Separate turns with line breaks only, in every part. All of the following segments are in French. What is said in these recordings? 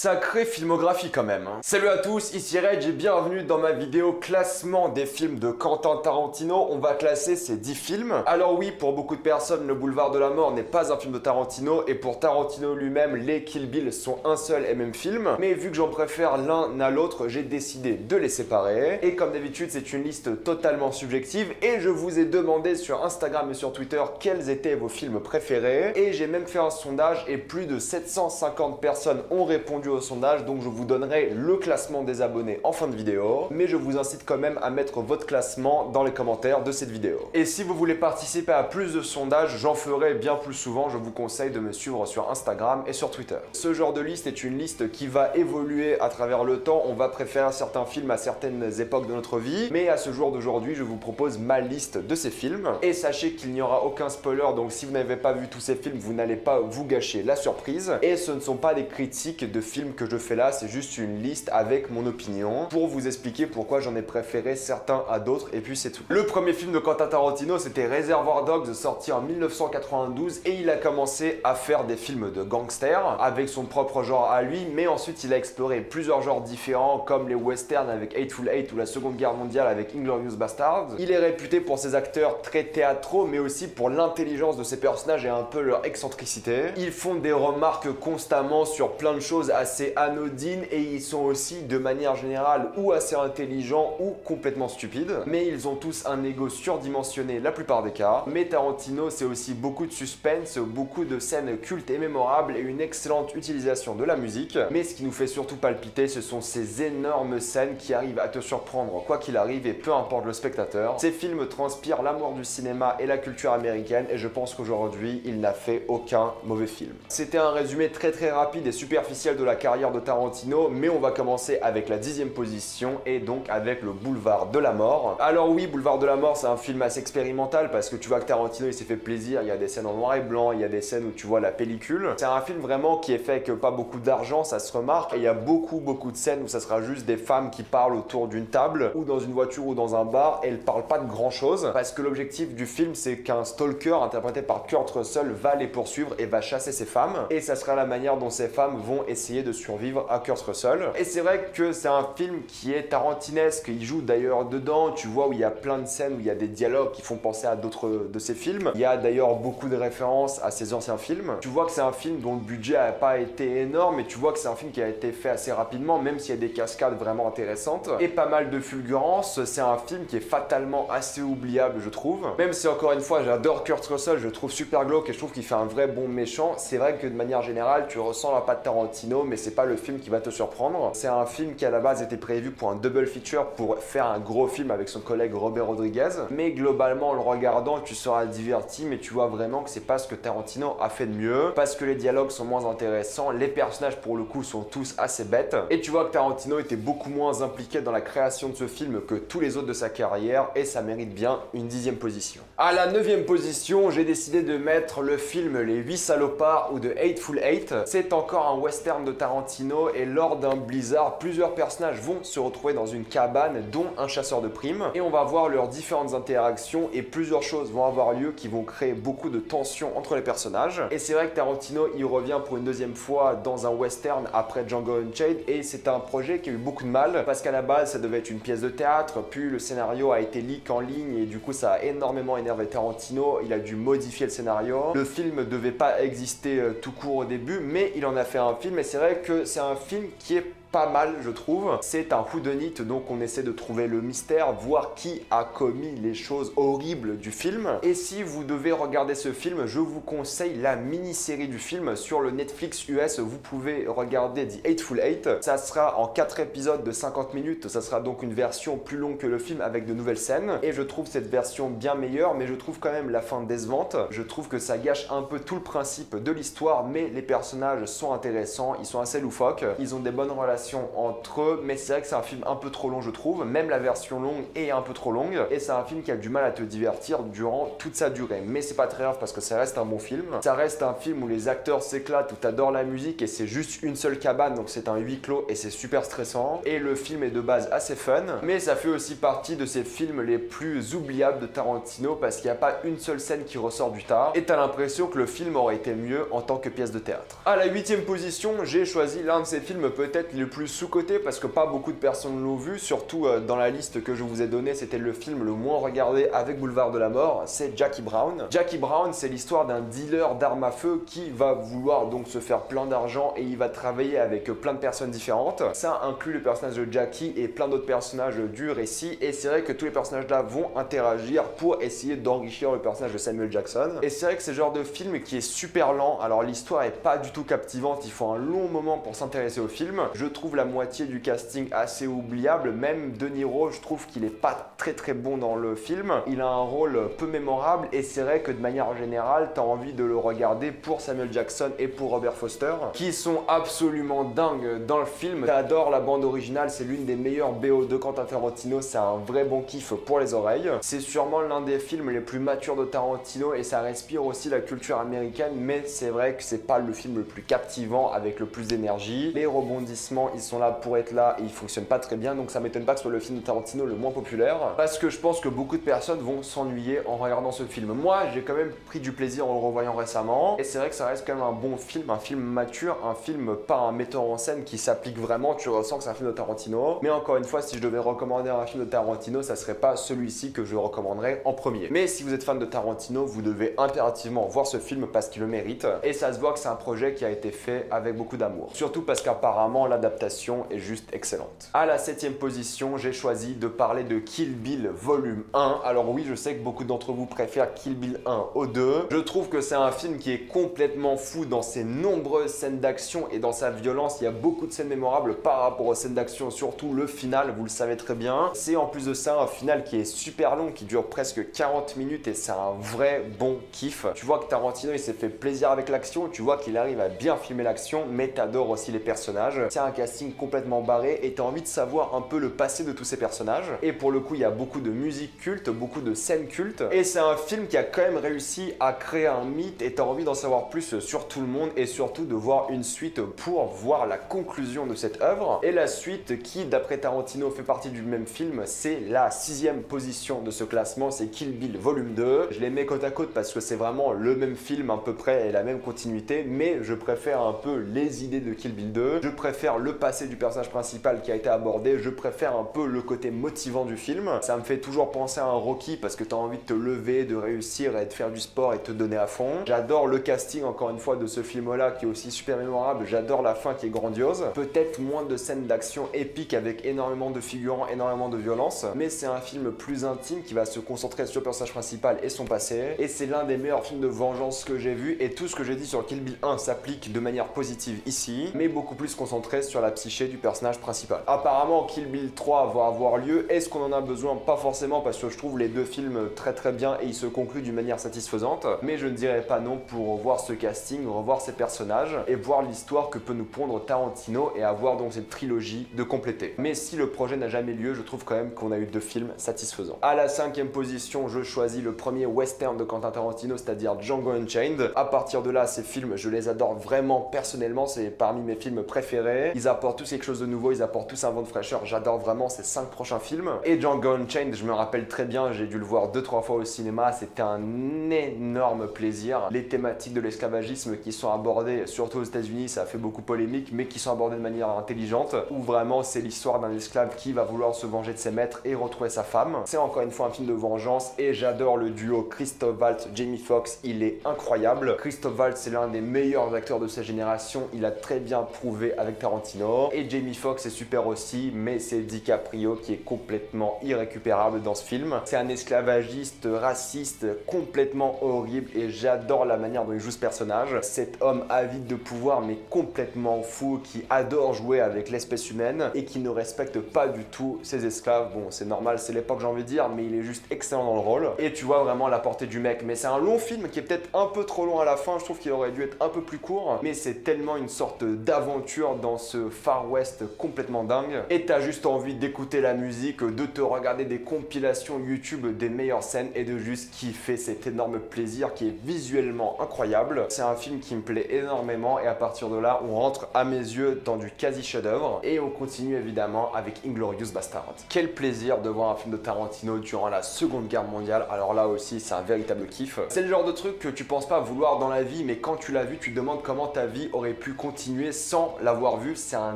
Sacrée filmographie quand même. Salut à tous, ici Reg et bienvenue dans ma vidéo classement des films de Quentin Tarantino. On va classer ces 10 films. Alors oui, pour beaucoup de personnes, Le Boulevard de la Mort n'est pas un film de Tarantino et pour Tarantino lui-même, les Kill Bill sont un seul et même film. Mais vu que j'en préfère l'un à l'autre, j'ai décidé de les séparer. Et comme d'habitude, c'est une liste totalement subjective et je vous ai demandé sur Instagram et sur Twitter quels étaient vos films préférés. Et j'ai même fait un sondage et plus de 750 personnes ont répondu au sondage, donc je vous donnerai le classement des abonnés en fin de vidéo, mais je vous incite quand même à mettre votre classement dans les commentaires de cette vidéo. Et si vous voulez participer à plus de sondages, j'en ferai bien plus souvent, je vous conseille de me suivre sur Instagram et sur Twitter. Ce genre de liste est une liste qui va évoluer à travers le temps, on va préférer certains films à certaines époques de notre vie, mais à ce jour d'aujourd'hui, je vous propose ma liste de ces films, et sachez qu'il n'y aura aucun spoiler, donc si vous n'avez pas vu tous ces films, vous n'allez pas vous gâcher la surprise, et ce ne sont pas des critiques de films que je fais là, c'est juste une liste avec mon opinion pour vous expliquer pourquoi j'en ai préféré certains à d'autres et puis c'est tout. Le premier film de Quentin Tarantino c'était Reservoir Dogs, sorti en 1992 et il a commencé à faire des films de gangsters avec son propre genre à lui, mais ensuite il a exploré plusieurs genres différents comme les westerns avec Hateful Eight ou la Seconde Guerre mondiale avec Inglourious Basterds. Il est réputé pour ses acteurs très théâtraux mais aussi pour l'intelligence de ses personnages et un peu leur excentricité. Ils font des remarques constamment sur plein de choses assez anodines et ils sont aussi de manière générale ou assez intelligents ou complètement stupides, mais ils ont tous un ego surdimensionné la plupart des cas. Mais Tarantino c'est aussi beaucoup de suspense, beaucoup de scènes cultes et mémorables et une excellente utilisation de la musique, mais ce qui nous fait surtout palpiter ce sont ces énormes scènes qui arrivent à te surprendre quoi qu'il arrive et peu importe le spectateur. Ces films transpirent l'amour du cinéma et la culture américaine et je pense qu'aujourd'hui il n'a fait aucun mauvais film. C'était un résumé très rapide et superficiel de la carrière de Tarantino, mais on va commencer avec la 10e position et donc avec Le Boulevard de la Mort. Alors oui, Boulevard de la Mort c'est un film assez expérimental parce que tu vois que Tarantino il s'est fait plaisir, il y a des scènes en noir et blanc, il y a des scènes où tu vois la pellicule. C'est un film vraiment qui est fait avec pas beaucoup d'argent, ça se remarque, et il y a beaucoup de scènes où ça sera juste des femmes qui parlent autour d'une table ou dans une voiture ou dans un bar et elles parlent pas de grand chose parce que l'objectif du film c'est qu'un stalker interprété par Kurt Russell va les poursuivre et va chasser ces femmes et ça sera la manière dont ces femmes vont essayer de survivre à Kurt Russell. Et c'est vrai que c'est un film qui est tarantinesque, il joue d'ailleurs dedans, tu vois où il y a plein de scènes où il y a des dialogues qui font penser à d'autres de ses films. Il y a d'ailleurs beaucoup de références à ses anciens films. Tu vois que c'est un film dont le budget n'a pas été énorme et tu vois que c'est un film qui a été fait assez rapidement même s'il y a des cascades vraiment intéressantes et pas mal de fulgurances. C'est un film qui est fatalement assez oubliable je trouve. Même si encore une fois j'adore Kurt Russell, je le trouve super glauque et je trouve qu'il fait un vrai bon méchant, c'est vrai que de manière générale tu ressens la patte Tarantino mais c'est pas le film qui va te surprendre. C'est un film qui à la base était prévu pour un double feature pour faire un gros film avec son collègue Robert Rodriguez, mais globalement en le regardant tu seras diverti mais tu vois vraiment que c'est pas ce que Tarantino a fait de mieux parce que les dialogues sont moins intéressants, les personnages pour le coup sont tous assez bêtes et tu vois que Tarantino était beaucoup moins impliqué dans la création de ce film que tous les autres de sa carrière et ça mérite bien une 10e position. À la 9e position, j'ai décidé de mettre le film Les 8 salopards ou de Hateful Eight. C'est encore un western de Tarantino et lors d'un blizzard, plusieurs personnages vont se retrouver dans une cabane dont un chasseur de primes et on va voir leurs différentes interactions et plusieurs choses vont avoir lieu qui vont créer beaucoup de tensions entre les personnages. Et c'est vrai que Tarantino il revient pour une deuxième fois dans un western après Django Unchained et c'est un projet qui a eu beaucoup de mal parce qu'à la base ça devait être une pièce de théâtre puis le scénario a été leak en ligne et du coup ça a énormément énervé Tarantino, il a dû modifier le scénario. Le film devait pas exister tout court au début mais il en a fait un film et c'est vrai que c'est un film qui est pas mal je trouve. C'est un whodunit donc on essaie de trouver le mystère, voir qui a commis les choses horribles du film. Et si vous devez regarder ce film, je vous conseille la mini-série du film sur le Netflix US. Vous pouvez regarder The Hateful Eight. Ça sera en 4 épisodes de 50 minutes. Ça sera donc une version plus longue que le film avec de nouvelles scènes. Et je trouve cette version bien meilleure, mais je trouve quand même la fin décevante. Je trouve que ça gâche un peu tout le principe de l'histoire, mais les personnages sont intéressants, ils sont assez loufoques, ils ont des bonnes relations relation entre eux, mais c'est vrai que c'est un film un peu trop long je trouve, même la version longue est un peu trop longue, et c'est un film qui a du mal à te divertir durant toute sa durée, mais c'est pas très grave parce que ça reste un bon film, ça reste un film où les acteurs s'éclatent, où t'adores la musique et c'est juste une seule cabane, donc c'est un huis clos et c'est super stressant, et le film est de base assez fun, mais ça fait aussi partie de ces films les plus oubliables de Tarantino parce qu'il n'y a pas une seule scène qui ressort du tas, et t'as l'impression que le film aurait été mieux en tant que pièce de théâtre. À la 8e position, j'ai choisi l'un de ces films peut-être les plus sous-cotés parce que pas beaucoup de personnes l'ont vu, surtout dans la liste que je vous ai donnée, c'était le film le moins regardé avec Boulevard de la Mort, c'est Jackie Brown. Jackie Brown, c'est l'histoire d'un dealer d'armes à feu qui va vouloir donc se faire plein d'argent et il va travailler avec plein de personnes différentes. Ça inclut le personnage de Jackie et plein d'autres personnages du récit, et c'est vrai que tous les personnages là vont interagir pour essayer d'enrichir le personnage de Samuel Jackson. Et c'est vrai que c'est le genre de film qui est super lent, alors l'histoire est pas du tout captivante, il faut un long moment pour s'intéresser au film. Je trouve la moitié du casting assez oubliable, même De Niro, je trouve qu'il est pas très bon dans le film. Il a un rôle peu mémorable et c'est vrai que de manière générale, t'as envie de le regarder pour Samuel Jackson et pour Robert Foster, qui sont absolument dingues dans le film. T'adores la bande originale, c'est l'une des meilleures BO de Quentin Tarantino, c'est un vrai bon kiff pour les oreilles. C'est sûrement l'un des films les plus matures de Tarantino et ça respire aussi la culture américaine, mais c'est vrai que c'est pas le film le plus captivant avec le plus d'énergie. Les rebondissements, ils sont là pour être là et ils fonctionnent pas très bien, donc ça m'étonne pas que ce soit le film de Tarantino le moins populaire, parce que je pense que beaucoup de personnes vont s'ennuyer en regardant ce film. Moi, j'ai quand même pris du plaisir en le revoyant récemment, et c'est vrai que ça reste quand même un bon film, un film mature, un film pas un metteur en scène qui s'applique vraiment, tu ressens que c'est un film de Tarantino. Mais encore une fois, si je devais recommander un film de Tarantino, ça serait pas celui-ci que je recommanderais en premier. Mais si vous êtes fan de Tarantino, vous devez impérativement voir ce film parce qu'il le mérite, et ça se voit que c'est un projet qui a été fait avec beaucoup d'amour. Surtout parce qu'apparemment l'adaptation est juste excellente. À la 7e position, j'ai choisi de parler de Kill Bill volume 1. Alors oui, je sais que beaucoup d'entre vous préfèrent Kill Bill 1 au 2. Je trouve que c'est un film qui est complètement fou dans ses nombreuses scènes d'action et dans sa violence. Il y a beaucoup de scènes mémorables par rapport aux scènes d'action, surtout le final, vous le savez très bien. C'est en plus de ça un final qui est super long, qui dure presque 40 minutes et c'est un vrai bon kiff. Tu vois que Tarantino il s'est fait plaisir avec l'action, tu vois qu'il arrive à bien filmer l'action, mais t'adores aussi les personnages. C'est un casting complètement barré et t'as envie de savoir un peu le passé de tous ces personnages. Et pour le coup, il y a beaucoup de musique culte, beaucoup de scènes cultes. Et c'est un film qui a quand même réussi à créer un mythe et t'as envie d'en savoir plus sur tout le monde et surtout de voir une suite pour voir la conclusion de cette œuvre. Et la suite qui, d'après Tarantino, fait partie du même film, c'est la 6e position de ce classement, c'est Kill Bill volume 2. Je les mets côte à côte parce que c'est vraiment le même film à peu près et la même continuité, mais je préfère un peu les idées de Kill Bill 2, je préfère le passé du personnage principal qui a été abordé, je préfère un peu le côté motivant du film. Ça me fait toujours penser à un Rocky parce que tu as envie de te lever, de réussir et de faire du sport et de te donner à fond. J'adore le casting encore une fois de ce film-là qui est aussi super mémorable, j'adore la fin qui est grandiose. Peut-être moins de scènes d'action épiques avec énormément de figurants, énormément de violence, mais c'est un film plus intime qui va se concentrer sur le personnage principal et son passé, et c'est l'un des meilleurs films de vengeance que j'ai vu, et tout ce que j'ai dit sur Kill Bill 1 s'applique de manière positive ici, mais beaucoup plus concentré sur la psyché du personnage principal. Apparemment Kill Bill 3 va avoir lieu, est-ce qu'on en a besoin? Pas forcément, parce que je trouve les deux films très bien et ils se concluent d'une manière satisfaisante, mais je ne dirais pas non pour revoir ce casting, revoir ces personnages et voir l'histoire que peut nous pondre Tarantino et avoir donc cette trilogie de compléter. Mais si le projet n'a jamais lieu, je trouve quand même qu'on a eu deux films satisfaisants. À la 5e position, je choisis le premier western de Quentin Tarantino, c'est-à-dire Django Unchained. À partir de là, ces films, je les adore vraiment personnellement, c'est parmi mes films préférés. Ils apportent tous quelque chose de nouveau, ils apportent tous un vent de fraîcheur, j'adore vraiment ces 5 prochains films. Et Django Unchained, je me rappelle très bien, j'ai dû le voir 2-3 fois au cinéma, c'était un énorme plaisir. Les thématiques de l'esclavagisme qui sont abordées, surtout aux États-Unis, ça a fait beaucoup polémique, mais qui sont abordées de manière intelligente, où vraiment c'est l'histoire d'un esclave qui va vouloir se venger de ses maîtres et retrouver sa femme. C'est encore une fois un film de vengeance et j'adore le duo Christoph Waltz, Jamie Foxx, il est incroyable. Christoph Waltz c'est l'un des meilleurs acteurs de sa génération, il a très bien prouvé avec Tarantino, et Jamie Foxx est super aussi, mais c'est DiCaprio qui est complètement irrécupérable dans ce film. C'est un esclavagiste raciste complètement horrible et j'adore la manière dont il joue ce personnage. Cet homme avide de pouvoir mais complètement fou, qui adore jouer avec l'espèce humaine et qui ne respecte pas du tout ses esclaves. Bon, c'est normal, c'est l'époque j'ai envie de dire, mais il est juste excellent dans le rôle et tu vois vraiment la portée du mec. Mais c'est un long film qui est peut-être un peu trop long à la fin, je trouve qu'il aurait dû être un peu plus court, mais c'est tellement une sorte d'aventure dans ce Far West complètement dingue. Et t'as juste envie d'écouter la musique, de te regarder des compilations YouTube des meilleures scènes et de juste kiffer cet énorme plaisir qui est visuellement incroyable. C'est un film qui me plaît énormément et à partir de là, on rentre à mes yeux dans du quasi chef-d'œuvre et on continue évidemment avec Inglourious Basterds. Quel plaisir de voir un film de Tarantino durant la Seconde Guerre mondiale. Alors là aussi, c'est un véritable kiff. C'est le genre de truc que tu penses pas vouloir dans la vie, mais quand tu l'as vu, tu te demandes comment ta vie aurait pu continuer sans l'avoir vu. C'est un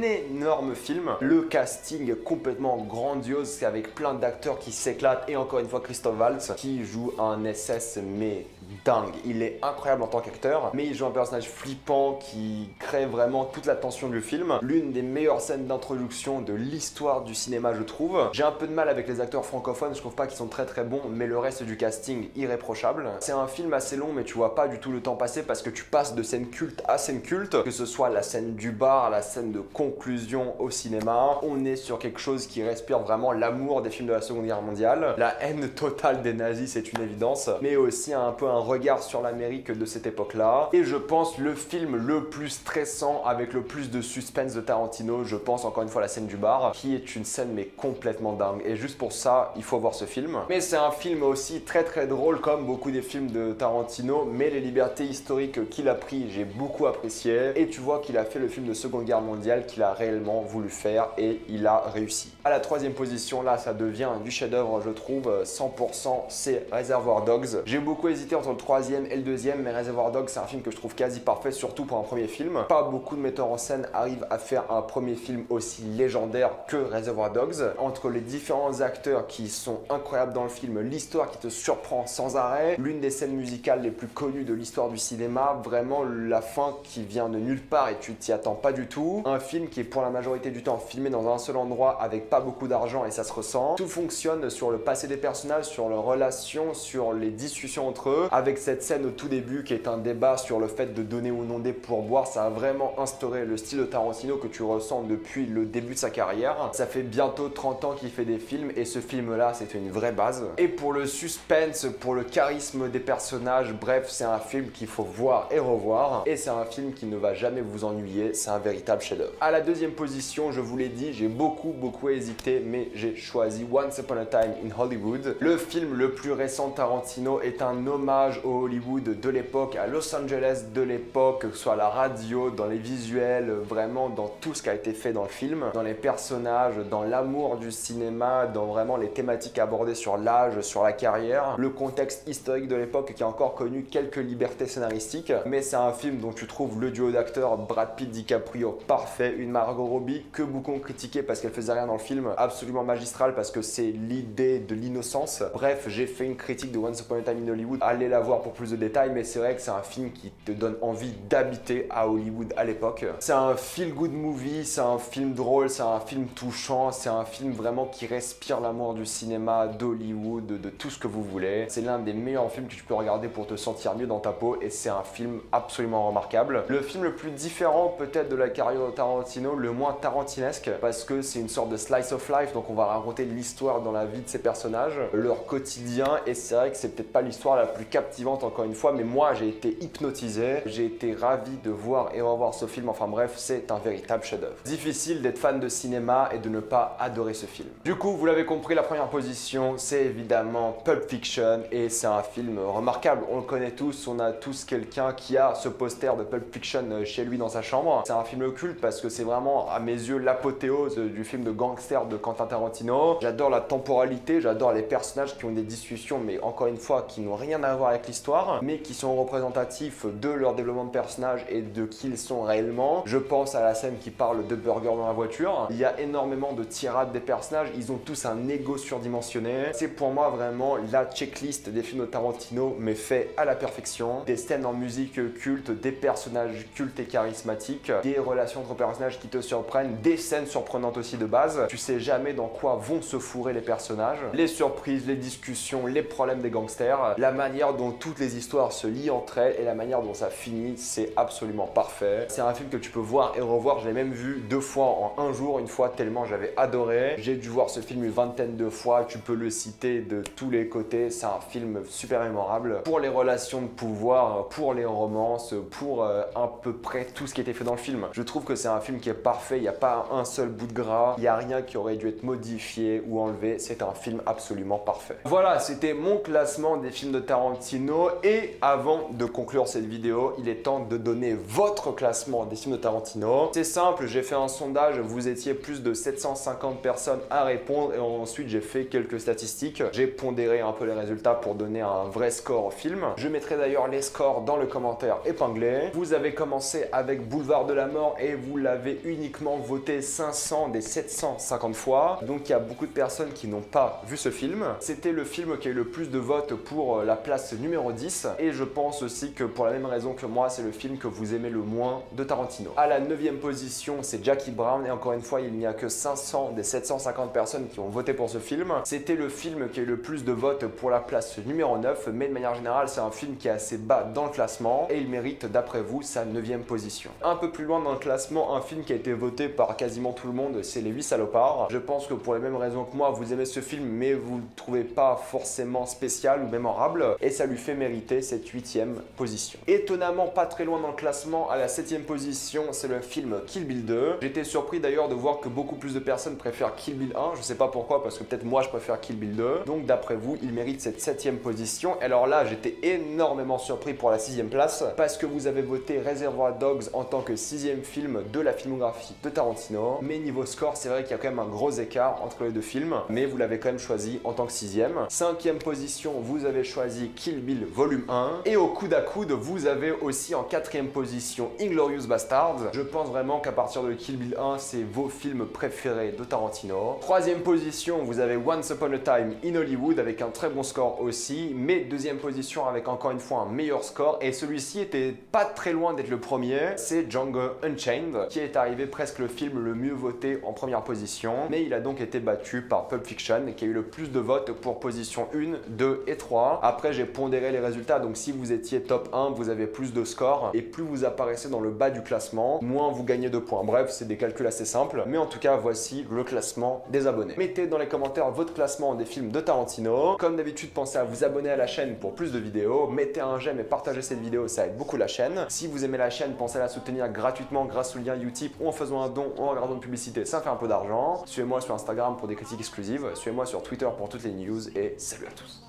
énorme film. Le casting est complètement grandiose, c'est avec plein d'acteurs qui s'éclatent et encore une fois Christophe Waltz qui joue un SS mais dingue. Il est incroyable en tant qu'acteur, mais il joue un personnage flippant qui crée vraiment toute la tension du film. L'une des meilleures scènes d'introduction de l'histoire du cinéma, je trouve. J'ai un peu de mal avec les acteurs francophones, je trouve pas qu'ils sont très bons, mais le reste du casting irréprochable. C'est un film assez long, mais tu vois pas du tout le temps passer parce que tu passes de scène culte à scène culte, que ce soit la scène du bar, la scène de conclusion au cinéma. On est sur quelque chose qui respire vraiment l'amour des films de la Seconde Guerre mondiale. La haine totale des nazis, c'est une évidence, mais aussi un peu un regard sur l'Amérique de cette époque-là. Et je pense le film le plus stressant avec le plus de suspense de Tarantino, je pense encore une fois la scène du bar, qui est une scène mais complètement dingue. Et juste pour ça, il faut voir ce film. Mais c'est un film aussi très drôle comme beaucoup des films de Tarantino, mais les libertés historiques qu'il a pris, j'ai beaucoup apprécié. Et tu vois qu'il a fait le film de Seconde Guerre mondiale qu'il a réellement voulu faire et il a réussi. À la troisième position, là, ça devient du chef-d'œuvre, je trouve, 100%, c'est Reservoir Dogs. J'ai beaucoup hésité entre le troisième et le deuxième, mais Reservoir Dogs, c'est un film que je trouve quasi parfait, surtout pour un premier film. Pas beaucoup de metteurs en scène arrivent à faire un premier film aussi légendaire que Reservoir Dogs. Entre les différents acteurs qui sont incroyables dans le film, l'histoire qui te surprend sans arrêt, l'une des scènes musicales les plus connues de l'histoire du cinéma, vraiment la fin qui vient de nulle part et tu t'y attends pas du tout. Un film qui est pour la majorité du temps filmé dans un seul endroit avec pas beaucoup d'argent et ça se ressent. Tout fonctionne sur le passé des personnages, sur leurs relations, sur les discussions entre eux, avec cette scène au tout début qui est un débat sur le fait de donner ou non des pourboires. Ça a vraiment instauré le style de Tarantino que tu ressens depuis le début de sa carrière. Ça fait bientôt 30 ans qu'il fait des films et ce film-là, c'était une vraie base. Et pour le suspense, pour le charisme des personnages, bref, c'est un film qu'il faut voir et revoir. Et c'est un film qui ne va jamais vous ennuyer, c'est un véritable chef-d'œuvre. À la deuxième position, je vous l'ai dit, j'ai beaucoup hésité, mais j'ai choisi Once Upon a Time in Hollywood. Le film le plus récent de Tarantino est un hommage au Hollywood de l'époque, à Los Angeles de l'époque, que ce soit à la radio, dans les visuels, vraiment dans tout ce qui a été fait dans le film, dans les personnages, dans l'amour du cinéma, dans vraiment les thématiques abordées sur l'âge, sur la carrière, le contexte historique de l'époque qui a encore connu quelques libertés scénaristiques, mais c'est un film dont tu trouves le duo d'acteurs Brad Pitt, DiCaprio parfait, une Margot Robbie que beaucoup ont critiqué parce qu'elle faisait rien dans le film, absolument magistrale parce que c'est l'idée de l'innocence. Bref, j'ai fait une critique de Once Upon a Time in Hollywood, allez la voir pour plus de détails, mais c'est vrai que c'est un film qui te donne envie d'habiter à Hollywood à l'époque. C'est un feel-good movie, c'est un film drôle, c'est un film touchant, c'est un film vraiment qui respire l'amour du cinéma, d'Hollywood, de tout ce que vous voulez. C'est l'un des meilleurs films que tu peux regarder pour te sentir mieux dans ta peau et c'est un film absolument remarquable. Le film le plus différent peut-être de la carrière de Tarantino, le moins tarantinesque, parce que c'est une sorte de slice of life, donc on va raconter l'histoire dans la vie de ces personnages, leur quotidien, et c'est vrai que c'est peut-être pas l'histoire la plus captivante encore une fois, mais moi j'ai été hypnotisé, j'ai été ravi de voir et revoir ce film, enfin bref, c'est un véritable chef-d'œuvre. Difficile d'être fan de cinéma et de ne pas adorer ce film. Du coup, vous l'avez compris, la première position, c'est évidemment Pulp Fiction, et c'est un film remarquable, on le connaît tous, on a tous quelqu'un qui a ce poster de Pulp Fiction chez lui dans sa chambre. C'est un film culte parce que c'est vraiment, à mes yeux, l'apothéose du film de gangster de Quentin Tarantino. J'adore la temporalité, j'adore les personnages qui ont des discussions, mais encore une fois, qui n'ont rien à voir avec l'histoire, mais qui sont représentatifs de leur développement de personnage et de qui ils sont réellement. Je pense à la scène qui parle de burger dans la voiture. Il y a énormément de tirades des personnages, ils ont tous un ego surdimensionné. C'est pour moi vraiment la checklist des films de Tarantino, mais fait à la perfection. Des scènes en musique culte, des personnages cultes et charismatiques, des relations entre personnages qui te surprennent, des scènes surprenantes aussi de base. Tu sais jamais dans quoi vont se fourrer les personnages, les surprises, les discussions, les problèmes des gangsters, la manière dont dont toutes les histoires se lient entre elles et la manière dont ça finit, c'est absolument parfait. C'est un film que tu peux voir et revoir. Je l'ai même vu 2 fois en un jour, une fois tellement j'avais adoré. J'ai dû voir ce film une vingtaine de fois. Tu peux le citer de tous les côtés. C'est un film super mémorable pour les relations de pouvoir, pour les romances, pour à peu près tout ce qui a été fait dans le film. Je trouve que c'est un film qui est parfait. Il n'y a pas un seul bout de gras. Il n'y a rien qui aurait dû être modifié ou enlevé. C'est un film absolument parfait. Voilà, c'était mon classement des films de Tarantino. Et avant de conclure cette vidéo, il est temps de donner votre classement des films de Tarantino. C'est simple, j'ai fait un sondage. Vous étiez plus de 750 personnes à répondre et ensuite j'ai fait quelques statistiques. J'ai pondéré un peu les résultats pour donner un vrai score au film. Je mettrai d'ailleurs les scores dans le commentaire épinglé. Vous avez commencé avec Boulevard de la Mort et vous l'avez uniquement voté 500 des 750 fois. Donc il y a beaucoup de personnes qui n'ont pas vu ce film. C'était le film qui a eu le plus de votes pour la place numéro 10 et je pense aussi que pour la même raison que moi, c'est le film que vous aimez le moins de Tarantino. À la 9e position, c'est Jackie Brown et encore une fois, il n'y a que 500 des 750 personnes qui ont voté pour ce film. C'était le film qui a eu le plus de votes pour la place numéro 9, mais de manière générale, c'est un film qui est assez bas dans le classement et il mérite d'après vous sa 9e position. Un peu plus loin dans le classement, un film qui a été voté par quasiment tout le monde, c'est Les 8 salopards. Je pense que pour les mêmes raisons que moi, vous aimez ce film, mais vous ne le trouvez pas forcément spécial ou mémorable et ça lui fait mériter cette 8e position. Étonnamment, pas très loin dans le classement, à la 7e position, c'est le film Kill Bill 2. J'étais surpris d'ailleurs de voir que beaucoup plus de personnes préfèrent Kill Bill 1. Je sais pas pourquoi, parce que peut-être moi je préfère Kill Bill 2. Donc d'après vous, il mérite cette 7e position. Alors là, j'étais énormément surpris pour la 6e place parce que vous avez voté Reservoir Dogs en tant que 6e film de la filmographie de Tarantino. Mais niveau score, c'est vrai qu'il y a quand même un gros écart entre les deux films, mais vous l'avez quand même choisi en tant que 6e. 5e position, vous avez choisi Kill Bill volume 1. Et au coude à coude, vous avez aussi en 4e position Inglourious Basterds. Je pense vraiment qu'à partir de Kill Bill 1, c'est vos films préférés de Tarantino. 3e position, vous avez Once Upon a Time in Hollywood avec un très bon score aussi, mais 2e position avec encore une fois un meilleur score et celui-ci était pas très loin d'être le premier, c'est Django Unchained qui est arrivé presque le film le mieux voté en première position, mais il a donc été battu par Pulp Fiction qui a eu le plus de votes pour position 1, 2 et 3. Après j'ai pondéré les résultats, donc si vous étiez top 1, vous avez plus de scores et plus vous apparaissez dans le bas du classement, moins vous gagnez de points. Bref, c'est des calculs assez simples, mais en tout cas voici le classement des abonnés. Mettez dans les commentaires votre classement des films de Tarantino. Comme d'habitude, pensez à vous abonner à la chaîne pour plus de vidéos. Mettez un j'aime et partagez cette vidéo, ça aide beaucoup la chaîne. Si vous aimez la chaîne, pensez à la soutenir gratuitement grâce au lien Utip ou en faisant un don ou en regardant une publicité, ça fait un peu d'argent. Suivez-moi sur Instagram pour des critiques exclusives. Suivez-moi sur Twitter pour toutes les news et salut à tous.